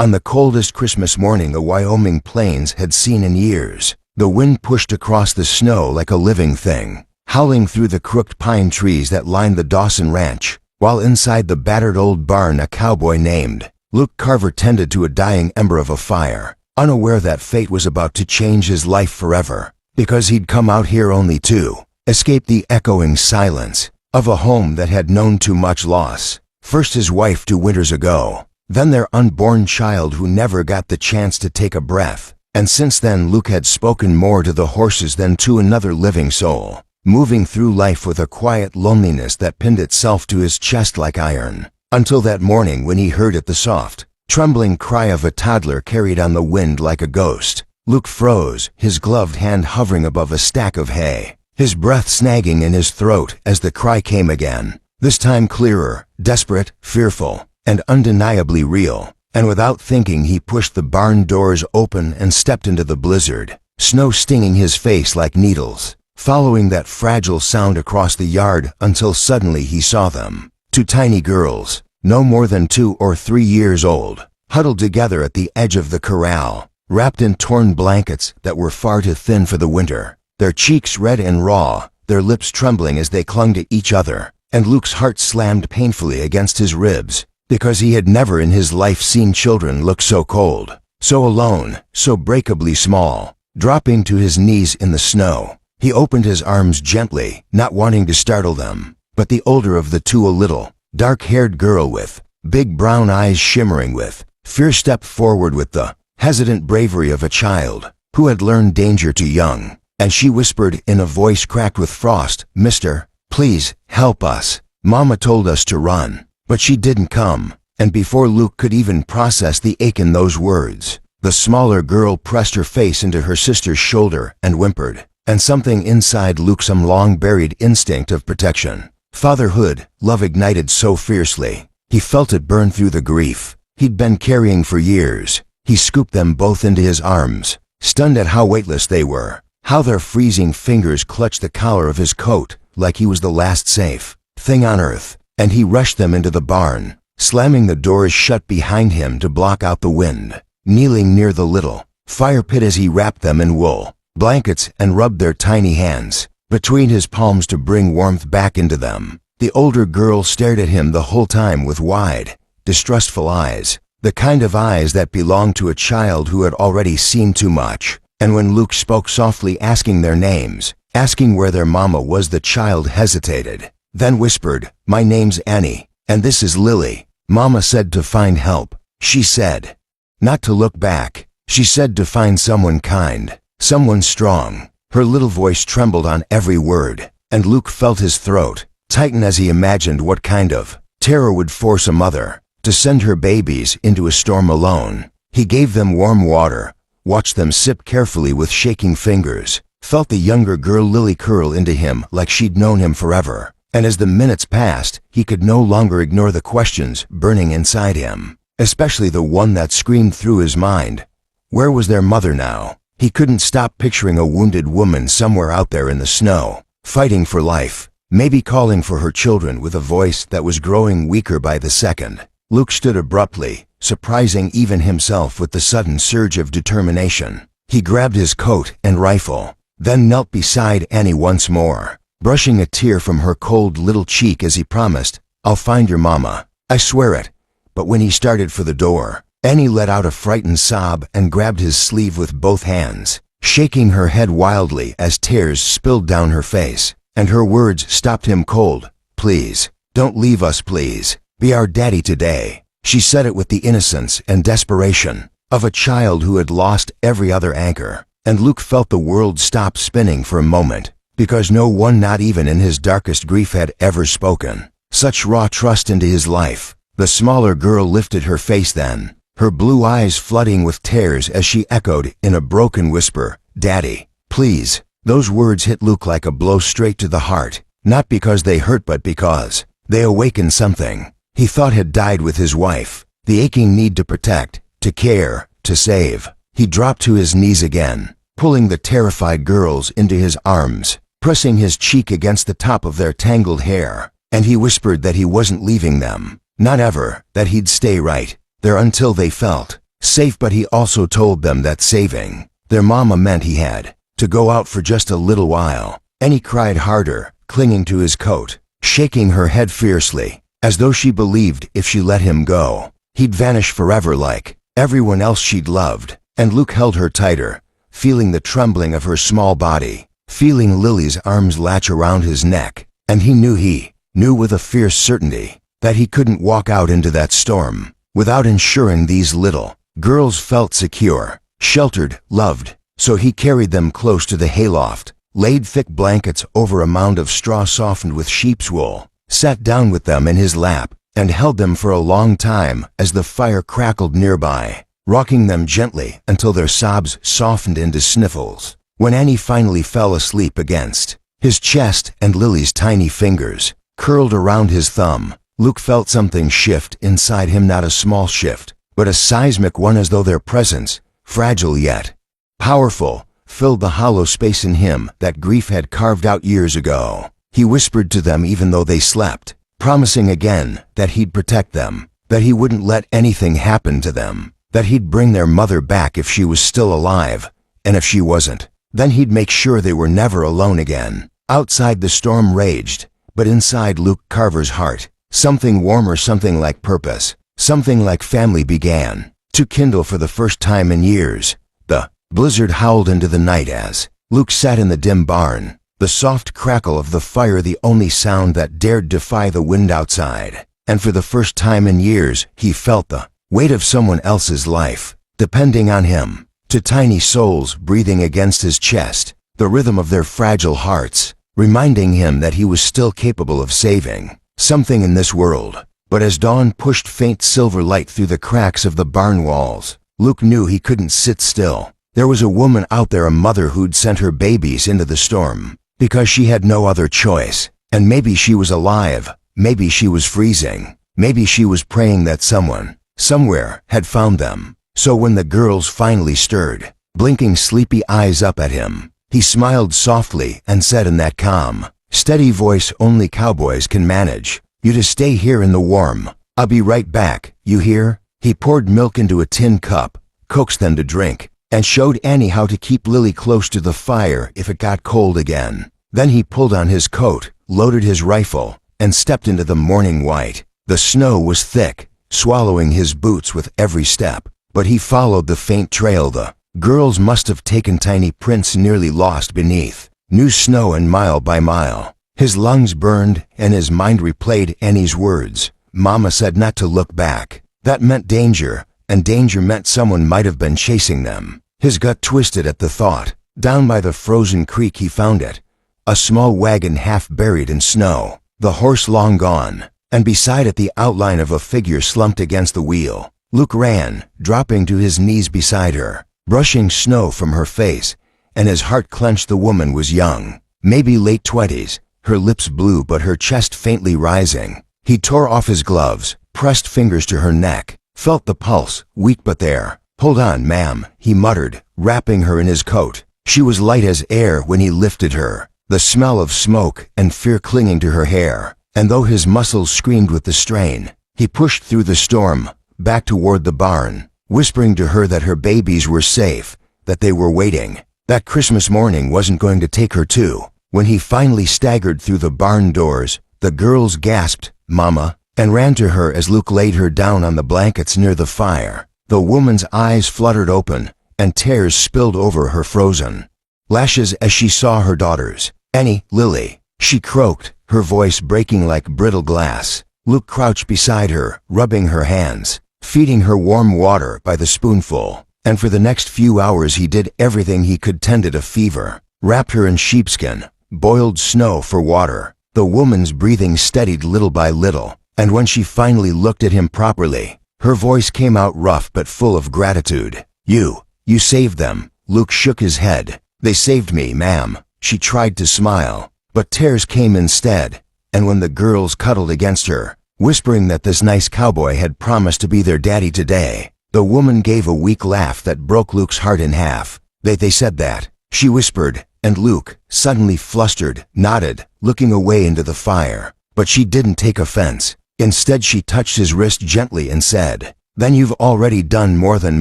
On the coldest Christmas morning the Wyoming plains had seen in years, the wind pushed across the snow like a living thing, howling through the crooked pine trees that lined the Dawson Ranch, while inside the battered old barn a cowboy named Luke Carver tended to a dying ember of a fire, unaware that fate was about to change his life forever, because he'd come out here only to escape the echoing silence of a home that had known too much loss. First his wife 2 winters ago, then their unborn child who never got the chance to take a breath, and since then Luke had spoken more to the horses than to another living soul, moving through life with a quiet loneliness that pinned itself to his chest like iron, until that morning when he heard it, the soft, trembling cry of a toddler carried on the wind like a ghost. Luke froze, his gloved hand hovering above a stack of hay, his breath snagging in his throat as the cry came again, this time clearer, desperate, fearful, and undeniably real, and without thinking he pushed the barn doors open and stepped into the blizzard, snow stinging his face like needles, following that fragile sound across the yard until suddenly he saw them. 2 tiny girls, no more than 2 or 3 years old, huddled together at the edge of the corral, wrapped in torn blankets that were far too thin for the winter, their cheeks red and raw, their lips trembling as they clung to each other, and Luke's heart slammed painfully against his ribs, because he had never in his life seen children look so cold, so alone, so breakably small. Dropping to his knees in the snow, he opened his arms gently, not wanting to startle them, but the older of the 2, a little, dark-haired girl with big brown eyes shimmering with fear, stepped forward with the hesitant bravery of a child who had learned danger too young, and she whispered in a voice cracked with frost, "Mister, please, help us. Mama told us to run." But she didn't come, and before Luke could even process the ache in those words, the smaller girl pressed her face into her sister's shoulder and whimpered, and something inside Luke, some long-buried instinct of protection, fatherhood, love ignited so fiercely, he felt it burn through the grief he'd been carrying for years. He scooped them both into his arms, stunned at how weightless they were, how their freezing fingers clutched the collar of his coat like he was the last safe thing on earth, and he rushed them into the barn, slamming the doors shut behind him to block out the wind, kneeling near the little fire pit as he wrapped them in wool blankets and rubbed their tiny hands between his palms to bring warmth back into them. The older girl stared at him the whole time with wide, distrustful eyes, the kind of eyes that belonged to a child who had already seen too much. And when Luke spoke softly, asking their names, asking where their mama was, the child hesitated, then whispered, "My name's Annie, and this is Lily. Mama said to find help," she said. Not to look back. She said to find someone kind, someone strong. Her little voice trembled on every word, and Luke felt his throat tighten as he imagined what kind of terror would force a mother to send her babies into a storm alone. He gave them warm water, watched them sip carefully with shaking fingers, felt the younger girl Lily curl into him like she'd known him forever. And as the minutes passed, he could no longer ignore the questions burning inside him, especially the one that screamed through his mind. Where was their mother now? He couldn't stop picturing a wounded woman somewhere out there in the snow, fighting for life, maybe calling for her children with a voice that was growing weaker by the second. Luke stood abruptly, surprising even himself with the sudden surge of determination. He grabbed his coat and rifle, then knelt beside Annie once more, brushing a tear from her cold little cheek as he promised, "I'll find your mama. I swear it." But when he started for the door, Annie let out a frightened sob and grabbed his sleeve with both hands, shaking her head wildly as tears spilled down her face, and her words stopped him cold. "Please, don't leave us, please. Be our daddy today." She said it with the innocence and desperation of a child who had lost every other anchor, and Luke felt the world stop spinning for a moment, because no one, not even in his darkest grief, had ever spoken such raw trust into his life. The smaller girl lifted her face then, her blue eyes flooding with tears as she echoed in a broken whisper, "Daddy, please." Those words hit Luke like a blow straight to the heart, not because they hurt but because they awakened something he thought had died with his wife, the aching need to protect, to care, to save. He dropped to his knees again, pulling the terrified girls into his arms, pressing his cheek against the top of their tangled hair, and he whispered that he wasn't leaving them, not ever, that he'd stay right there until they felt Safe, but he also told them that saving their mama meant he had to go out for just a little while. Annie cried harder, clinging to his coat, shaking her head fiercely, as though she believed if she let him go, he'd vanish forever like everyone else she'd loved. And Luke held her tighter, feeling the trembling of her small body, feeling Lily's arms latch around his neck, and he knew with a fierce certainty that he couldn't walk out into that storm without ensuring these little girls felt secure, sheltered, loved. So he carried them close to the hayloft, laid thick blankets over a mound of straw softened with sheep's wool, sat down with them in his lap, and held them for a long time as the fire crackled nearby, rocking them gently until their sobs softened into sniffles. When Annie finally fell asleep against his chest and Lily's tiny fingers curled around his thumb, Luke felt something shift inside him, not a small shift, but a seismic one, as though their presence, fragile yet powerful, filled the hollow space in him that grief had carved out years ago. He whispered to them even though they slept, promising again that he'd protect them, that he wouldn't let anything happen to them, that he'd bring their mother back if she was still alive, and if she wasn't, then he'd make sure they were never alone again. Outside the storm raged, but inside Luke Carver's heart, something warmer, something like purpose, something like family began to kindle for the first time in years. The blizzard howled into the night as Luke sat in the dim barn, the soft crackle of the fire the only sound that dared defy the wind outside. And for the first time in years, he felt the weight of someone else's life depending on him, to tiny souls breathing against his chest, the rhythm of their fragile hearts, reminding him that he was still capable of saving something in this world. But as dawn pushed faint silver light through the cracks of the barn walls, Luke knew he couldn't sit still. There was a woman out there, a mother who'd sent her babies into the storm because she had no other choice. And maybe she was alive, maybe she was freezing, maybe she was praying that someone, somewhere, had found them. So when the girls finally stirred, blinking sleepy eyes up at him, he smiled softly and said in that calm, steady voice only cowboys can manage, "You to stay here in the warm. I'll be right back, you hear?" He poured milk into a tin cup, coaxed them to drink, and showed Annie how to keep Lily close to the fire if it got cold again. Then he pulled on his coat, loaded his rifle, and stepped into the morning white. The snow was thick, swallowing his boots with every step, but he followed the faint trail the girls must have taken, tiny prints nearly lost beneath new snow, and mile by mile his lungs burned and his mind replayed Annie's words. Mama said not to look back. That meant danger, and danger meant someone might have been chasing them. His gut twisted at the thought. Down by the frozen creek he found it, a small wagon half buried in snow, the horse long gone, and beside it the outline of a figure slumped against the wheel. Luke ran, dropping to his knees beside her, brushing snow from her face, and his heart clenched. The woman was young, maybe late 20s, her lips blue but her chest faintly rising. He tore off his gloves, pressed fingers to her neck, felt the pulse, weak but there. "Hold on, ma'am," he muttered, wrapping her in his coat. She was light as air when he lifted her, the smell of smoke and fear clinging to her hair, and though his muscles screamed with the strain, he pushed through the storm, back toward the barn, whispering to her that her babies were safe, that they were waiting, that Christmas morning wasn't going to take her too. When he finally staggered through the barn doors, the girls gasped, "Mama," and ran to her as Luke laid her down on the blankets near the fire. The woman's eyes fluttered open, and tears spilled over her frozen lashes as she saw her daughters. "Annie, Lily," she croaked, her voice breaking like brittle glass. Luke crouched beside her, rubbing her hands, feeding her warm water by the spoonful, and for the next few hours he did everything he could tend to fever, wrapped her in sheepskin, boiled snow for water. The woman's breathing steadied little by little, and when she finally looked at him properly, her voice came out rough but full of gratitude. You saved them." Luke shook his head. "They saved me, ma'am." She tried to smile, but tears came instead, and when the girls cuddled against her, whispering that this nice cowboy had promised to be their daddy today, the woman gave a weak laugh that broke Luke's heart in half. They said that," she whispered, and Luke, suddenly flustered, nodded, looking away into the fire. But she didn't take offense. Instead she touched his wrist gently and said, then you've already done more than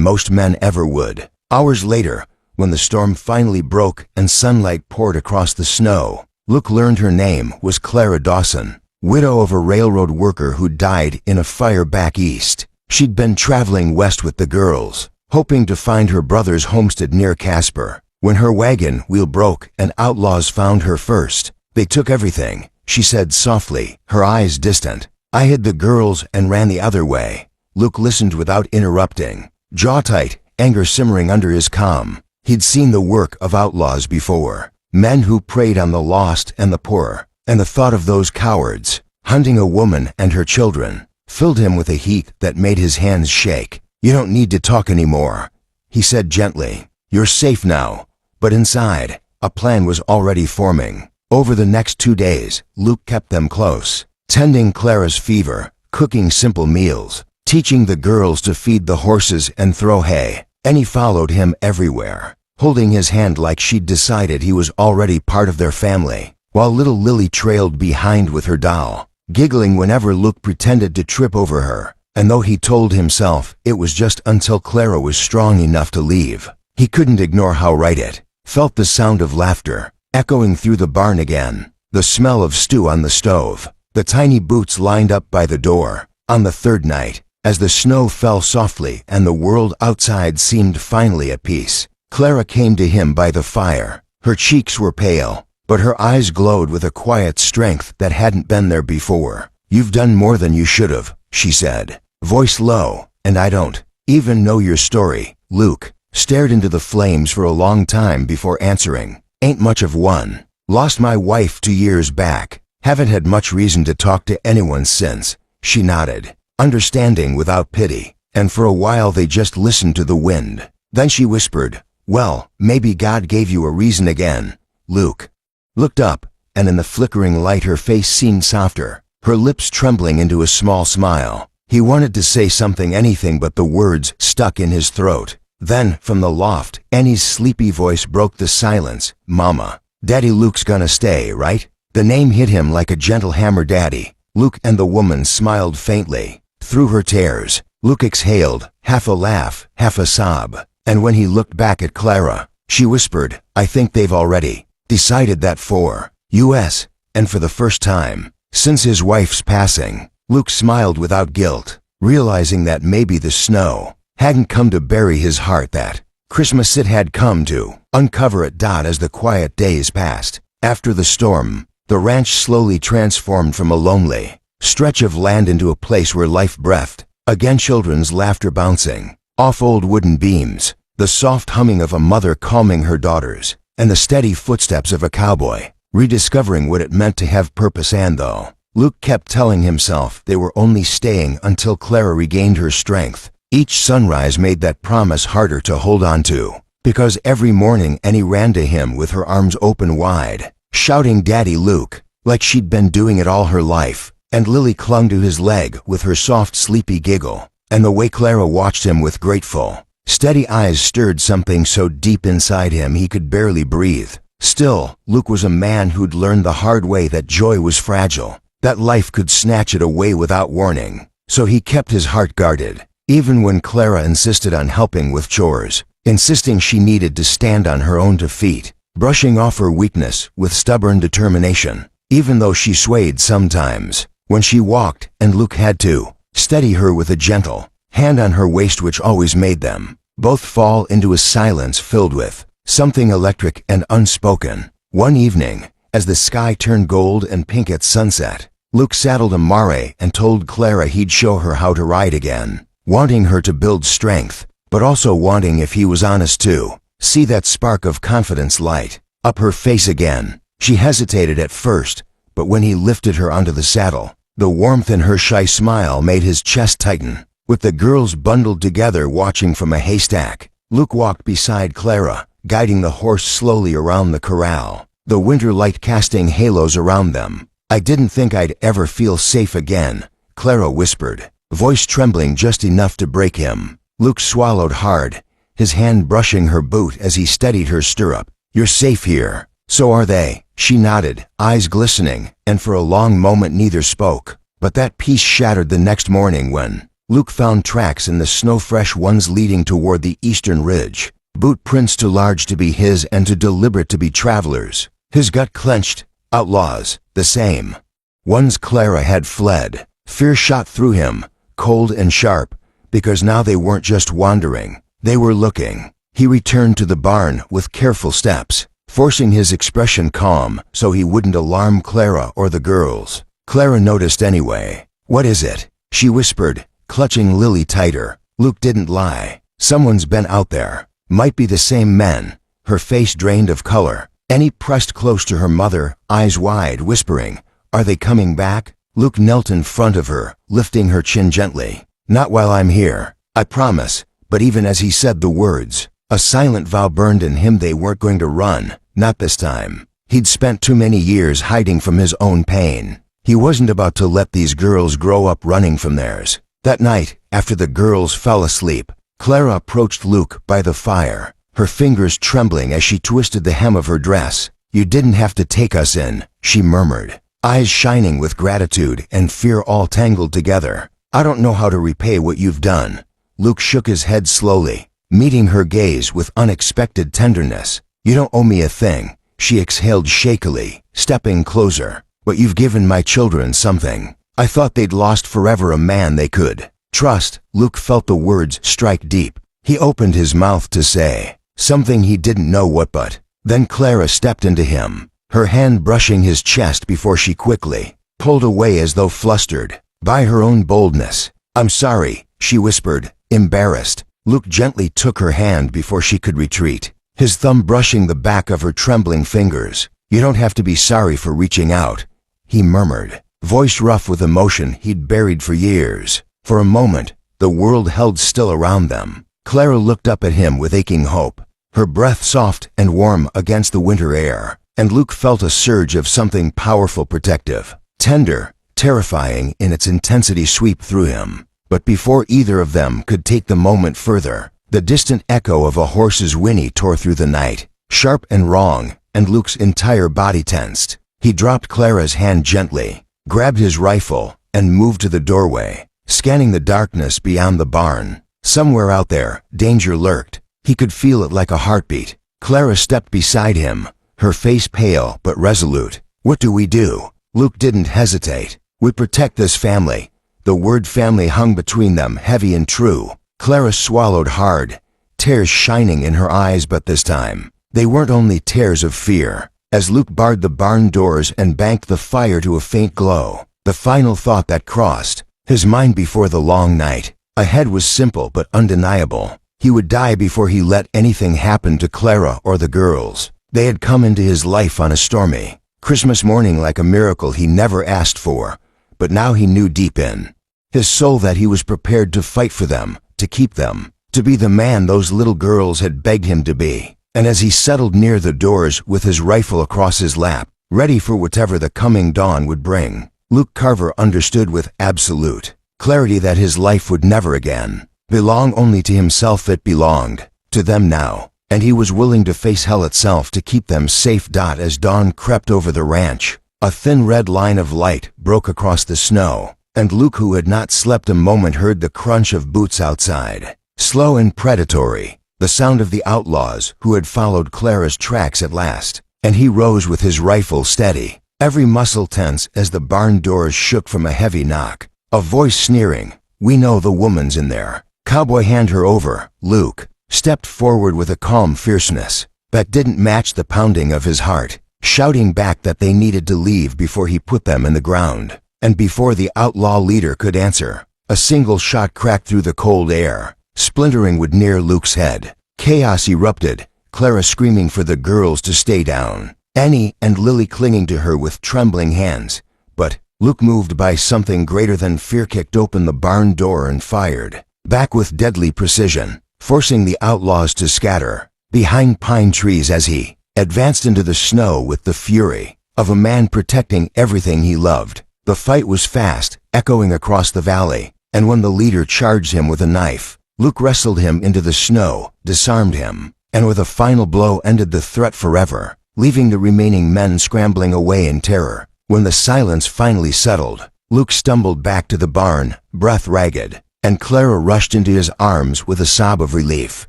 most men ever would. Hours later, when the storm finally broke and sunlight poured across the snow, Luke learned her name was Clara Dawson, widow of a railroad worker who died in a fire back east. She'd been traveling west with the girls, hoping to find her brother's homestead near Casper, when her wagon wheel broke and outlaws found her first. They took everything, she said softly, her eyes distant. I hid the girls and ran the other way. Luke listened without interrupting, jaw tight, anger simmering under his calm. He'd seen the work of outlaws before, men who preyed on the lost and the poor, and the thought of those cowards, hunting a woman and her children, filled him with a heat that made his hands shake. You don't need to talk anymore, he said gently. You're safe now. But inside, a plan was already forming. Over the next 2 days, Luke kept them close, tending Clara's fever, cooking simple meals, teaching the girls to feed the horses and throw hay, and he followed him everywhere, holding his hand like she'd decided he was already part of their family, while little Lily trailed behind with her doll, giggling whenever Luke pretended to trip over her. And though he told himself it was just until Clara was strong enough to leave, he couldn't ignore how right it felt. The sound of laughter echoing through the barn again, the smell of stew on the stove, the tiny boots lined up by the door. On the third night, as the snow fell softly and the world outside seemed finally at peace, Clara came to him by the fire. Her cheeks were pale, but her eyes glowed with a quiet strength that hadn't been there before. You've done more than you should have, she said, voice low, and I don't even know your story. Luke stared into the flames for a long time before answering. Ain't much of one. Lost my wife 2 years back. Haven't had much reason to talk to anyone since. She nodded, understanding without pity, and for a while they just listened to the wind. Then she whispered, well, maybe God gave you a reason again. Luke looked up, and in the flickering light her face seemed softer, her lips trembling into a small smile. He wanted to say something, anything, but the words stuck in his throat. Then, from the loft, Annie's sleepy voice broke the silence. Mama, Daddy Luke's gonna stay, right? The name hit him like a gentle hammer. Daddy. Luke, and the woman smiled faintly. Through her tears, Luke exhaled, half a laugh, half a sob, and when he looked back at Clara, she whispered, I think they've already decided that for us. And for the first time since his wife's passing, Luke smiled without guilt, realizing that maybe the snow hadn't come to bury his heart that Christmas. It had come to uncover it. As the quiet days passed, after the storm, the ranch slowly transformed from a lonely stretch of land into a place where life breathed. Again, children's laughter bouncing off old wooden beams, the soft humming of a mother calming her daughters, and the steady footsteps of a cowboy, rediscovering what it meant to have purpose. And though Luke kept telling himself they were only staying until Clara regained her strength, each sunrise made that promise harder to hold on to, because every morning Annie ran to him with her arms open wide, shouting, Daddy Luke, like she'd been doing it all her life, and Lily clung to his leg with her soft, sleepy giggle, and the way Clara watched him with grateful, steady eyes stirred something so deep inside him he could barely breathe. Still, Luke was a man who'd learned the hard way that joy was fragile, that life could snatch it away without warning, so he kept his heart guarded. Even when Clara insisted on helping with chores, insisting she needed to stand on her own 2 feet, brushing off her weakness with stubborn determination, even though she swayed sometimes when she walked and Luke had to steady her with a gentle hand on her waist, which always made them both fall into a silence filled with something electric and unspoken. One evening, as the sky turned gold and pink at sunset, Luke saddled a mare and told Clara he'd show her how to ride again, wanting her to build strength, but also wanting, if he was honest, to see that spark of confidence light up her face again. She hesitated at first, but when he lifted her onto the saddle, the warmth in her shy smile made his chest tighten. With the girls bundled together watching from a haystack, Luke walked beside Clara, guiding the horse slowly around the corral, the winter light casting halos around them. I didn't think I'd ever feel safe again, Clara whispered, voice trembling just enough to break him. Luke swallowed hard, his hand brushing her boot as he steadied her stirrup. You're safe here. So are they. She nodded, eyes glistening, and for a long moment neither spoke. But that peace shattered the next morning when Luke found tracks in the snow, fresh ones leading toward the eastern ridge. Boot prints too large to be his and too deliberate to be travelers. His gut clenched. Outlaws, the same. Once Clara had fled. Fear shot through him, cold and sharp, because now they weren't just wandering, they were looking. He returned to the barn with careful steps, forcing his expression calm so he wouldn't alarm Clara or the girls. Clara noticed anyway. "What is it?" she whispered, clutching Lily tighter. Luke didn't lie. "Someone's been out there. Might be the same men." Her face drained of color. Annie pressed close to her mother, eyes wide, whispering, "Are they coming back?" Luke knelt in front of her, lifting her chin gently. "Not while I'm here, I promise." But even as he said the words, a silent vow burned in him. They weren't going to run, not this time. He'd spent too many years hiding from his own pain. He wasn't about to let these girls grow up running from theirs. That night, after the girls fell asleep, Clara approached Luke by the fire, her fingers trembling as she twisted the hem of her dress. "You didn't have to take us in," she murmured, eyes shining with gratitude and fear all tangled together. "I don't know how to repay what you've done." Luke shook his head slowly, meeting her gaze with unexpected tenderness. "You don't owe me a thing," she exhaled shakily, stepping closer. "But you've given my children something. I thought they'd lost forever a man they could trust." Luke felt the words strike deep. He opened his mouth to say something he didn't know what, but then Clara stepped into him, her hand brushing his chest before she quickly pulled away as though flustered by her own boldness. "I'm sorry," she whispered, embarrassed. Luke gently took her hand before she could retreat, his thumb brushing the back of her trembling fingers. "You don't have to be sorry for reaching out," he murmured, voice rough with emotion he'd buried for years. For a moment, the world held still around them. Clara looked up at him with aching hope, her breath soft and warm against the winter air, and Luke felt a surge of something powerful, protective, tender, terrifying in its intensity sweep through him. But before either of them could take the moment further, the distant echo of a horse's whinny tore through the night, sharp and wrong, and Luke's entire body tensed. He dropped Clara's hand gently, grabbed his rifle, and moved to the doorway, scanning the darkness beyond the barn. Somewhere out there, danger lurked. He could feel it like a heartbeat. Clara stepped beside him, her face pale but resolute. "What do we do?" Luke didn't hesitate. "We protect this family." The word family hung between them, heavy and true. Clara swallowed hard, tears shining in her eyes, but this time, they weren't only tears of fear. As Luke barred the barn doors and banked the fire to a faint glow, the final thought that crossed his mind before the long night ahead was simple but undeniable. He would die before he let anything happen to Clara or the girls. They had come into his life on a stormy Christmas morning like a miracle he never asked for, but now he knew deep in his soul that he was prepared to fight for them, to keep them, to be the man those little girls had begged him to be. And as he settled near the doors with his rifle across his lap, ready for whatever the coming dawn would bring, Luke Carver understood with absolute clarity that his life would never again belong only to himself. It belonged to them now, and he was willing to face hell itself to keep them safe. As dawn crept over the ranch, a thin red line of light broke across the snow, and Luke, who had not slept a moment, heard the crunch of boots outside, slow and predatory, the sound of the outlaws who had followed Clara's tracks at last. And he rose with his rifle steady, every muscle tense as the barn doors shook from a heavy knock. A voice sneering, "We know the woman's in there." "Cowboy, hand her over." Luke stepped forward with a calm fierceness that didn't match the pounding of his heart, shouting back that they needed to leave before he put them in the ground. And before the outlaw leader could answer, a single shot cracked through the cold air, splintering wood near Luke's head. Chaos erupted, Clara screaming for the girls to stay down, Annie and Lily clinging to her with trembling hands. But Luke, moved by something greater than fear, kicked open the barn door and fired back with deadly precision, forcing the outlaws to scatter behind pine trees as he advanced into the snow with the fury of a man protecting everything he loved. The fight was fast, echoing across the valley, and when the leader charged him with a knife, Luke wrestled him into the snow, disarmed him, and with a final blow ended the threat forever, leaving the remaining men scrambling away in terror. When the silence finally settled, Luke stumbled back to the barn, breath ragged. and Clara rushed into his arms with a sob of relief,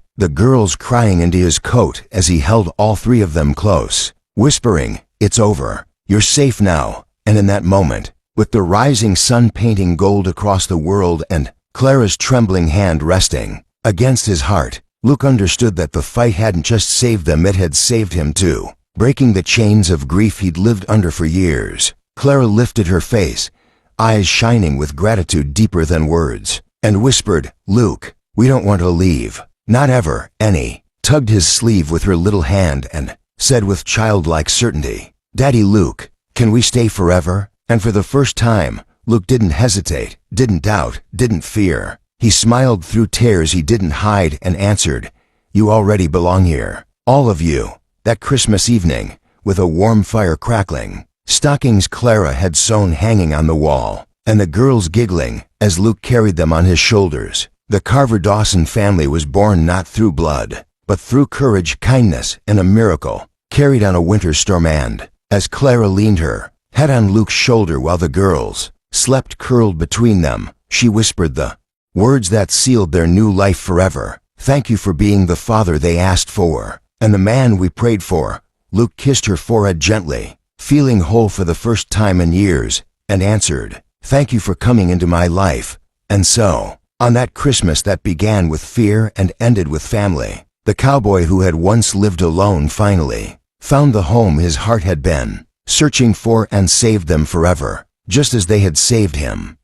the girls crying into his coat as he held all three of them close, whispering, "It's over. You're safe now." And in that moment, with the rising sun painting gold across the world and Clara's trembling hand resting against his heart, Luke understood that the fight hadn't just saved them, it had saved him too, breaking the chains of grief he'd lived under for years. Clara lifted her face, eyes shining with gratitude deeper than words, and whispered, "Luke, we don't want to leave. Not ever." Annie tugged his sleeve with her little hand and said with childlike certainty, "Daddy Luke, can we stay forever?" And for the first time, Luke didn't hesitate, didn't doubt, didn't fear. He smiled through tears he didn't hide and answered, "You already belong here. All of you." That Christmas evening, with a warm fire crackling, stockings Clara had sewn hanging on the wall, and the girls giggling as Luke carried them on his shoulders, the Carver Dawson family was born not through blood, but through courage, kindness, and a miracle, carried on a winter storm. And as Clara leaned her head on Luke's shoulder while the girls slept curled between them, she whispered the words that sealed their new life forever. "Thank you for being the father they asked for, and the man we prayed for." Luke kissed her forehead gently, feeling whole for the first time in years, and answered, "Thank you for coming into my life." And so, on that Christmas that began with fear and ended with family, the cowboy who had once lived alone finally found the home his heart had been searching for and saved them forever, just as they had saved him.